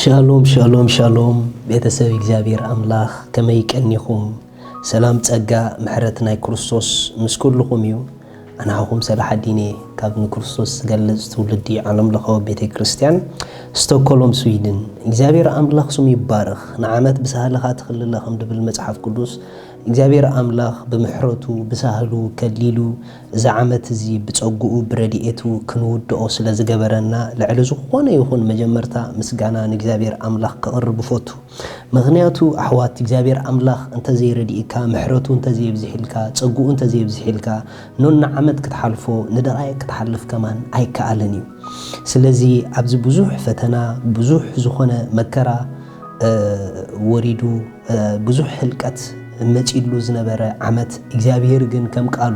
ሻሎም ሻሎም ሻሎም ቤተሰብ እግዚአብሔር አምላኽ ከመይ ቀኒኹም ሰላም ጸጋ ምሕረት ናይ ክርስቶስ ምስ ኩልኹም እዩ ኣናኹም ሰላሐዲኔ ካብ ንክርስቶስ ዝገልጽ ትውልዲ ዓለም ለኸ ቤተ ክርስቲያን ስቶክሆልም ስዊድን እግዚአብሔር አምላኽ ስሙ ይባረኽ ንዓመት ብሳህለኻ ትኽልለኸም ድብል መጽሐፍ ቅዱስ እግዚአብሔር አምላኽ ብምሕረቱ ብሳህሉ ከሊሉ እዚ ዓመት እዚ ብጸጉኡ ብረዲኤቱ ክንውድኦ ስለ ዝገበረና ልዕሊ ዝኾነ ይኹን መጀመርታ ምስጋና ንእግዚአብሔር አምላኽ ከቕርብ ፈቱ ምኽንያቱ ኣሕዋት እግዚአብሔር አምላኽ እንተዘይረዲእካ ምሕረቱ እንተዘይብዝሒልካ ጸጉኡ እንተዘይብዝሒልካ ኖና ዓመት ክትሓልፎ ንደቓይቅ ክትሓልፍ ከማን ኣይከኣልን እዩ ስለዚ ኣብዚ ብዙሕ ፈተና ብዙሕ ዝኾነ መከራ ወሪዱ ብዙሕ ህልቀት መጪሉ ዝነበረ ዓመት እግዚአብሔር ግን ከም ቃሉ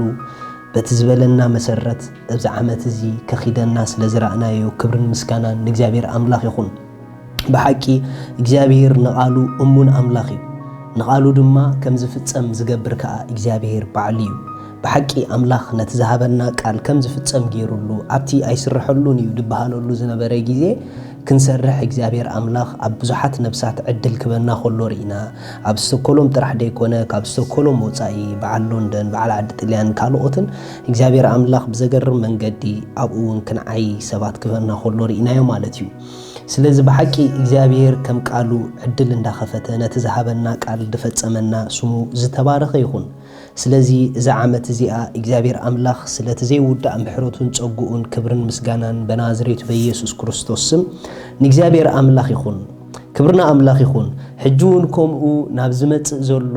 በትዝበለና መሰረት ኣብዚ ዓመት እዚ ከኺደና ስለ ዝራእናዮ ክብርን ምስጋናን ንእግዚአብሔር አምላኽ ይኹን በሐቂ እግዚአብሔር ንቃሉ እሙን አምላኽ እዩ ንቃሉ ድማ ከም ዝፍጸም ዝገብር ከዓ እግዚአብሔር ባዕሉ እዩ በሐቂ አምላኽ ነቲ ዝሃበና ቃል ከም ዝፍጸም ገይሩሉ ኣብቲ ኣይስረሐሉን እዩ ድበሃለሉ ዝነበረ ጊዜ ክንሰርሕ እግዚአብሔር አምላኽ ኣብ ብዙሓት ነብሳት ዕድል ክበና ኸሎ ርኢና ኣብ ስቶክሆልም ጥራሕ ደይኮነ ካብ ስቶክሆልም ወፃኢ በዓል ሎንደን በዓል ዓዲ ጣልያን ካልኦትን እግዚአብሔር አምላኽ ብዘገርም መንገዲ ኣብኡ እውን ክንዓይ ሰባት ክበና ኸሎ ርኢናዮ ማለት እዩ ስለዚ በሐቂ እግዚአብሔር ከም ቃሉ ዕድል እንዳኸፈተ ነቲ ዝሃበና ቃል ድፈጸመና ስሙ ዝተባረኸ ይኹን ስለዚ እዚ ዓመት እዚኣ እግዚአብሔር አምላኽ ስለቲ ዘይውዳእ ምሕረቱን ጸጉኡን ክብርን ምስጋናን በናዝሬቱ በኢየሱስ ክርስቶስ ስም ንእግዚአብሔር አምላኽ ይኹን ክብርና አምላኽ ይኹን ሕጂ እውን ከምኡ ናብ ዝመጽእ ዘሎ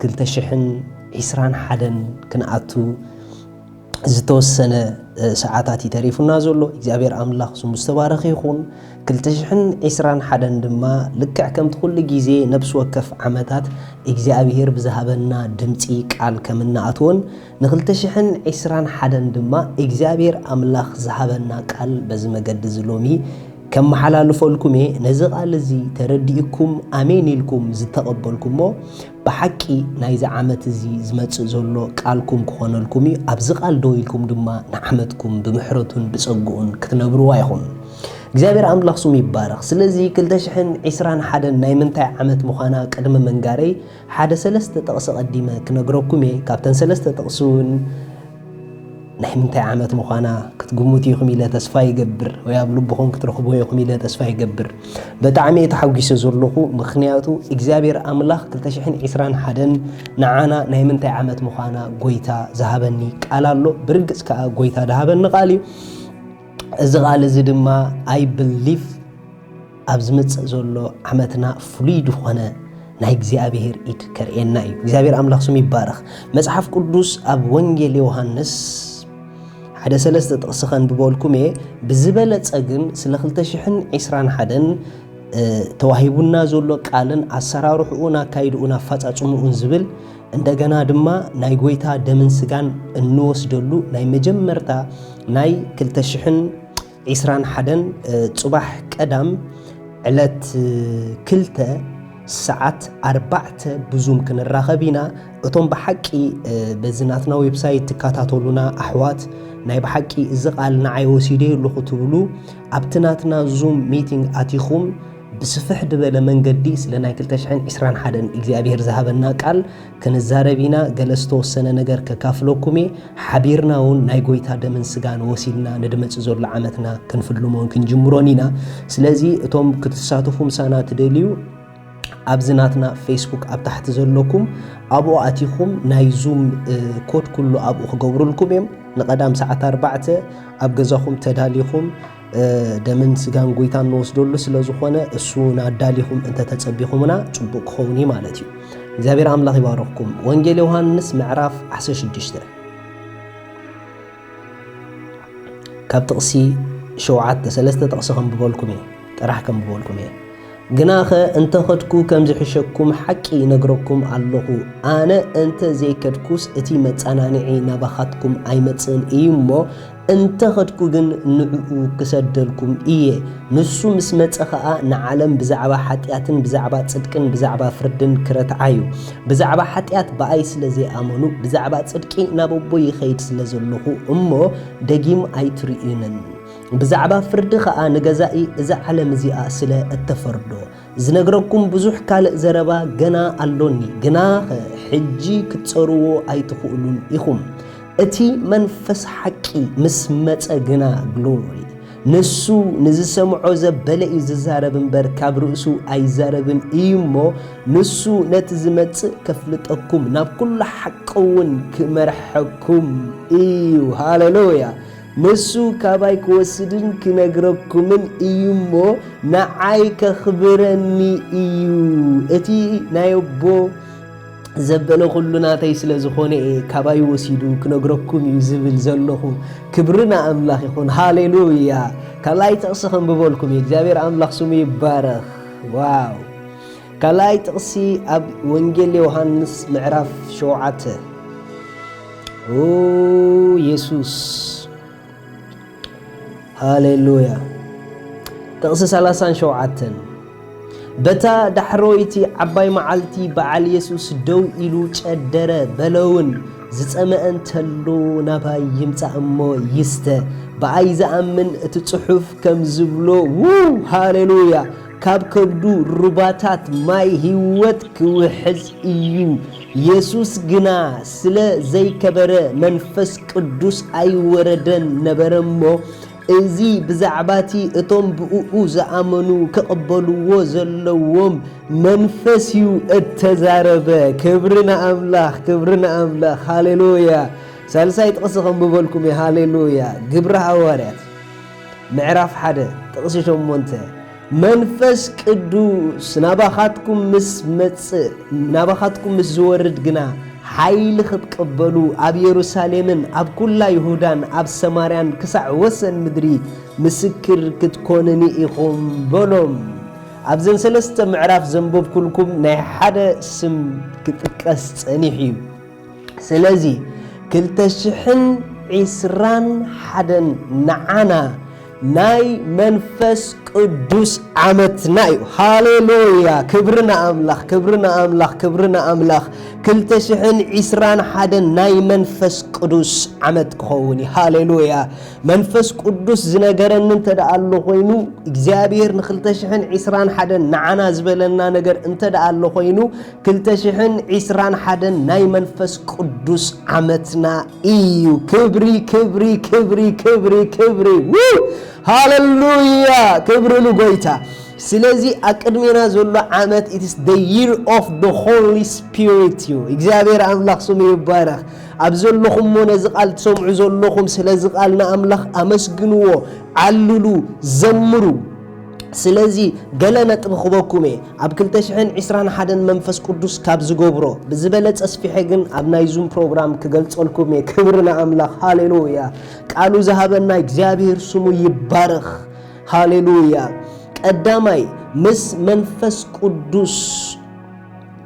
2021 ክንኣቱ ዝተወሰነ ሰዓታት ይተሪፉና ዘሎ እግዚአብሔር አምላኽ ስሙ ዝተባረኸ ይኹን 2021 ድማ ልክዕ ከምቲ ኩሉ ጊዜ ነብስ ወከፍ ዓመታት እግዚአብሔር ብዝሃበና ድምፂ ቃል ከምናኣትወን ን2021 ድማ እግዚአብሔር አምላኽ ዝሃበና ቃል በዚ መገዲ ዝሎሚ ከም መሓላልፈልኩም ነዚ ቃል እዚ ተረዲእኩም ኣሜን ኢልኩም ዝተቐበልኩሞ በሐቂ ናይዚ ዓመት እዚ ዝመጽእ ዘሎ ቃልኩም ክኾነልኩም ኣብዚ ቃል ደው ኢልኩም ድማ ንዓመትኩም ብምሕረቱን ብጸጉኡን ክትነብሩዋ ይኹን እግዚአብሔር አምላኽ ስሙ ይባረኽ ስለዚ 2021 ናይ ምንታይ ዓመት ምዃና ቅድሚ መንጋረይ ሓደ ሰለስተ ጥቕሲ ቀዲመ ክነግረኩም ካብተን ሰለስተ ጥቕሲ እውን ናይ ምንታይ ዓመት ምዃና ክትግምቱ ኢኹም ኢለ ተስፋ ይገብር ወይ ኣብ ልብኹም ክትረኽብዎ ኢኹም ኢለ ተስፋ ይገብር በጣዕሚ ተሓጒሰ ዘለኹ ምኽንያቱ እግዚአብሔር አምላኽ 2021 ንዓና ናይ ምንታይ ዓመት ምዃና ጎይታ ዝሃበኒ ቃል ኣሎ ብርግጽ ከዓ ጎይታ ዝሃበኒ ቃል እዩ እዚ ቃል እዚ ድማ አይ ብሊቭ ኣብ ዝመጽእ ዘሎ ዓመትና ፍሉይ ዝኾነ ናይ እግዚአብሔር ኢድ ከርኤና እዩ እግዚአብሔር አምላኽ ስሙ ይባረኽ መጽሐፍ ቅዱስ ኣብ ወንጌል ዮሐንስ ሓደ ሰለስተ ጥቕሲ ከንብበልኩም ብዝበለጸ ግን ስለ 2021 ተዋሂቡና ዘሎ ቃልን ኣሰራርሑኡን ኣካይድኡን ኣፈጻጽሙኡን ዝብል እንደገና ድማ ናይ ጎይታ ደምን ስጋን እንወስደሉ ናይ መጀመርታ ናይ 2021 ጽባሕ ቀዳም ዕለት 2 ሰዓት 4 ብዙም ክንራኸብ ኢና እቶም በሐቂ በዝናትና ዌብሳይት ትካታተሉና ኣሕዋት ናይ በሐቂ እዚ ቃል ንዓይ ወሲደ ኣለኹ ትብሉ ኣብትናትና ዙም ሚቲንግ ኣቲኹም ብስፍሕ ድበለ መንገዲ ስለ ናይ 2021 እግዚአብሔር ዝሃበና ቃል ክንዛረቢና ገለ ዝተወሰነ ነገር ከካፍለኩም ሓቢርና እውን ናይ ጎይታ ደምን ስጋን ወሲድና ንድመጽእ ዘሎ ዓመትና ክንፍልሞን ክንጅምሮን ኢና ስለዚ እቶም ክትሳተፉ ምሳና ትደልዩ ኣብዝናትና ፌስቡክ ኣብ ታሕቲ ዘለኩም ኣብኡ ኣቲኹም ናይ ዙም ኮድ ኩሉ ኣብኡ ክገብሩልኩም እዮም ንቐዳም ሰዓት 4 ኣብ ገዛኹም ተዳሊኹም ደምን ስጋን ጎይታ እንወስደሉ ስለ ዝኾነ እሱ ናዳሊኹም እንተ ተጸቢኹምና ጽቡቕ ክኸውን ማለት እዩ እግዚአብሔር አምላኽ ይባረኽኩም ወንጌል ዮሐንስ ምዕራፍ 16 ካብ ጥቕሲ 7 ሰለስተ ጥቕሲ ከንብበልኩም ጥራሕ ከንብበልኩም ግናኸ እንተ ኸድኩ ከም ዝሕሸኩም ሓቂ ነግረኩም ኣለኹ ኣነ እንተ ዘይከድኩስ እቲ መጻናንዒ ናባኻትኩም ኣይመጽን እዩ እሞ انت خدكو جن نعو كسدلكم إيه نسو مسمت أخاء نعلم بزعبا حتياتن بزعبا صدقن بزعبا فردن كرت عيو بزعبا حتيات بأي سلزي آمنو بزعبا صدقين نابو يخيد سلزلوخو أمو دقيم أي تريئنن بزعبا فرد خاء نغزائي إذا علم زياء سلا التفردو زنقركم بزوح كالق زربا جنا اللوني جنا حجي كتسرو أي تخولون إخم اتي منفس حقي مسمت جنا جلوري نسو نزسمعو زبلئي ززاربن بر كابرؤسو أي زاربن إيمو نسو نتزمت كفلتكم ناب كل حقون كمرحكم إيو هاللويا نسو كاباي كوسدن كنغركمن إيمو نعاي كخبرني إيو اتي نايبو زبلو كلنا تيسل زخوني كاباي وسيدو كنغركم يزبل زلخو كبرنا أملاخ يخون هاليلويا كلاي تقصخن ببولكم يجابير أملاخ سمي بارخ واو كلاي تقصي أب وانجيل يوحنس معرف شوعته أوه يسوس هاليلويا تقصي سلاسان شوعتن بتا دحرويتي عباي معالتي بعال يسوس دو إلو تشدره بلون زتأمئن تلو نباي يمتع أمو يسته بأي زأمن تتصحف كم زبلو وو هاليلويا كاب كبدو رباتات ماي هيوت كوحز إيو يسوس جنا سلا زي كبره منفس قدوس أي وردن نبرمو إزي بزعباتي اتم بؤو زعمنو كقبلو زلوهم منفسيو التزاربه كبرنا أملاخ هاليلويا سالساي تقصخن ببولكم يا هاليلويا قبرها واريات معرف حدا تقصيشهم مونته منفس قدوس ناباخاتكم مس زورد جنا حيل ختقبلو أب يروساليمن أب كل يهودان أب سماريان كسع وسن مدري مسكر كتكونني إخوم بلوم أب زن سلسة معرف زنبوب كلكم ناي حدا سم كتكست أنيحيو سلازي كلتشحن عسران حدا نعانا ناي منفس قدوس عمتنايو هاليلويا كبرنا أملاخ كلتشحن عسران حدا ناي منفس قدوس عمت كخوني هاليلويا منفس قدوس زنقرن انت دا الله خوينو اكزابير نخلتشحن عسران حدا نعنا زبلنا نقر انت دا الله خوينو كلتشحن عسران حدا ناي منفس قدوس عمتنا ايو كبري وو هاليلويا كبرلو قويتا سلازي أكاديمينا زولو عامت it is the year of the Holy Spirit you إجابير أملاخ سمي يبارخ أبزولوكم منزقال تسمعو زولوكم سلازقالنا أملاخ أمسجنو عللو زمرو سلازي قالنا تبخبوكم أب كلتشحن عسران حدا منفس قدوس كابز جبرو بزبلت أسفحجن أبنا يزوم برنامج كقلت لكم كبرنا أملاخ هاليلويا قالوا ذهبنا إجابير سمو يبارخ هاليلويا قدامي مس منفس قدوس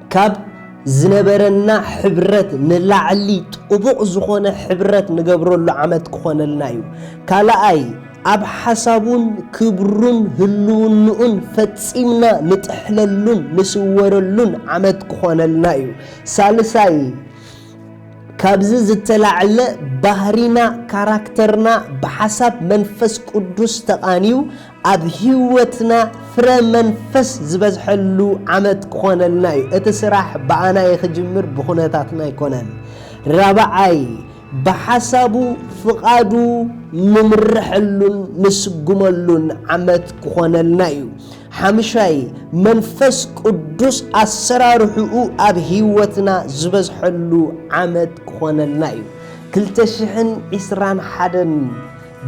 كاب زنبرنا حبرت نلعلي طبق زخونه حبرت نقبرو له عمد كخونه لنايو كالاي أب حسابون كبرون هلون نؤن فتسيمنا نتحللون نسورلون عمد كخونه لنايو سالساي كابز زتلعل بحرنا كاركترنا بحسب منفس قدوس تقانيو أب هيوتنا فرا منفس زبزحلو عمد كخونه لنايو اتسراح بعنا يخجمر بخونتاتنا يكونن رابعاي بحسابو فقادو نمرحلون نسقملون عمد كخونه لنايو حمشاي منفس قدوس أسرار حقوق أب هيوتنا زبزحلو عمد كخونه لنايو كلتشحن عسران حدن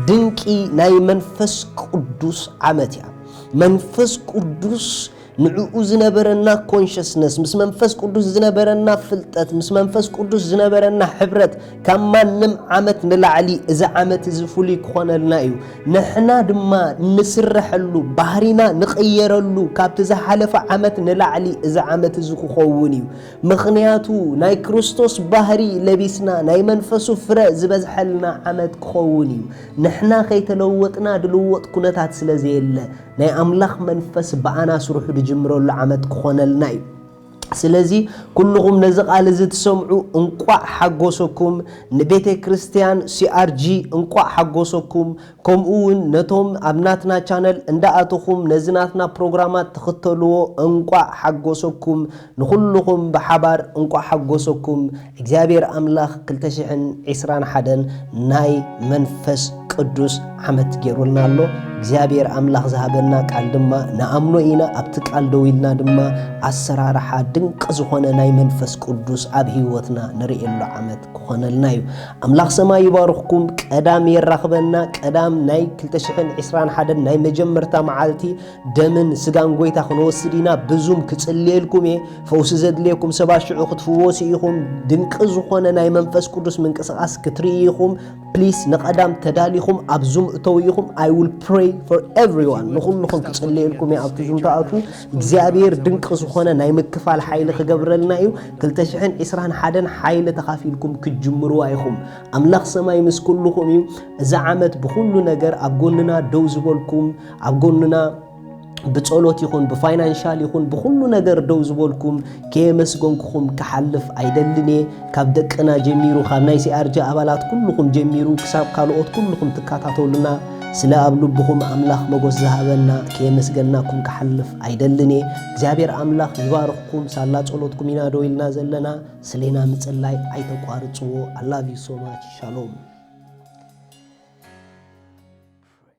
دنكي ناي منفس قدوس عمتيا منفس قدوس ንዕኡ ዝነበረና ኮንሽስነስ ምስ መንፈስ ቅዱስ ዝነበረና ፍልጠት ምስ መንፈስ ቅዱስ ዝነበረና ሕብረት ካብ ማንም ዓመት ንላዕሊ እዚ ዓመት እዚ ፍሉይ ክኾነልና እዩ ንሕና ድማ ንስረሐሉ ባህሪና ንቕየረሉ ካብቲ ዝሓለፈ ዓመት ንላዕሊ እዚ ዓመት እዚ ክኸውን እዩ ምኽንያቱ ናይ ክርስቶስ ባህሪ ለቢስና ናይ መንፈሱ ፍረ ዝበዝሐልና ዓመት ክኸውን እዩ ንሕና ከይተለወጥና ድልወጥ ኩነታት ስለዘየለ ናይ ኣምላኽ መንፈስ በኣና ስሩሑ ድጅምረሉ ዓመት ክኾነልና እዩ ስለዚህ ኩልኩም ነዚ ቃል እዚ ትሰምዑ እንቋዕ ሓጎሰኩም ንቤተ ክርስቲያን CRG እንቋዕ ሓጎሰኩም ከምኡውን ነቶም ኣብናትና ቻነል እንዳኣተኹም ነዝናትና ፕሮግራማት ተኽተልዎ እንቋዕ ሓጎሰኩም ንኹልኩም በሓባር እንቋዕ ሓጎሰኩም እግዚአብሔር ኣምላኽ 2021 ናይ መንፈስ ቅዱስ ዓመት ገይሩልና ኣሎ እግዚአብሔር ኣምላኽ ዝሃበና ቃል ድማ ንኣምኖ ኢና ኣብቲ ቃል ደው ኢልና ድማ ኣሰራርሓ ድንቅ ዝኾነ ናይ መንፈስ ቅዱስ ኣብ ህይወትና ንሪኤሉ ዓመት ክኾነልና እዩ ኣምላኽ ሰማይ ይባርኽኩም ቀዳም የራኽበና ቀዳም ናይ 2021 ናይ መጀመርታ መዓልቲ ደምን ስጋን ጎይታ ክንወስድ ኢና ብዙም ክጽልየልኩም እየ ፈውሲ ዘድልየኩም ሰባት ሽዑ ክትፍወሱ ኢኹም ድንቅ ዝኾነ ናይ መንፈስ ቅዱስ ምንቅስቓስ ክትርኢ ኢኹም ፕሊስ ንቐዳም ተዳሊኹም ኣብ ዙም እተው ኢኹም I will pray for everyone ንኹልኩም ክጽልየልኩም እየ ኣብቲ ዙም ተኣቱ እግዚአብሔር ድንቅ ዝኾነ ናይ ምክፋል ሓይሊ ክገብረልና እዩ 2021 ሓይሊ ተኻፊልኩም ክጅምሩ ኢኹም ኣምላኽ ሰማይ ምስ ኩልኩም እዩ እዚ ዓመት ብኩሉ ነገር ኣብ ጎንና ደው ዝበልኩም ኣብ ጎንና بتصلوت يكون بفاينانشال يكون بكل نجار دوز بولكم كيمس جونكم كحلف أيدلني كابدك أنا جميرو خنايسي أرجع أبلات كلكم جميرو كسب كالوت كلكم تكاتاتوا لنا سلا أبلبهم أملاخ مجوز ذهبنا كيمس جناكم كحلف أيدلني زابير أملاخ يبارككم سالات صلوتكم ينادوا إلنا زلنا سلينا مثل لاي أيتقارتوا I love you so much shalom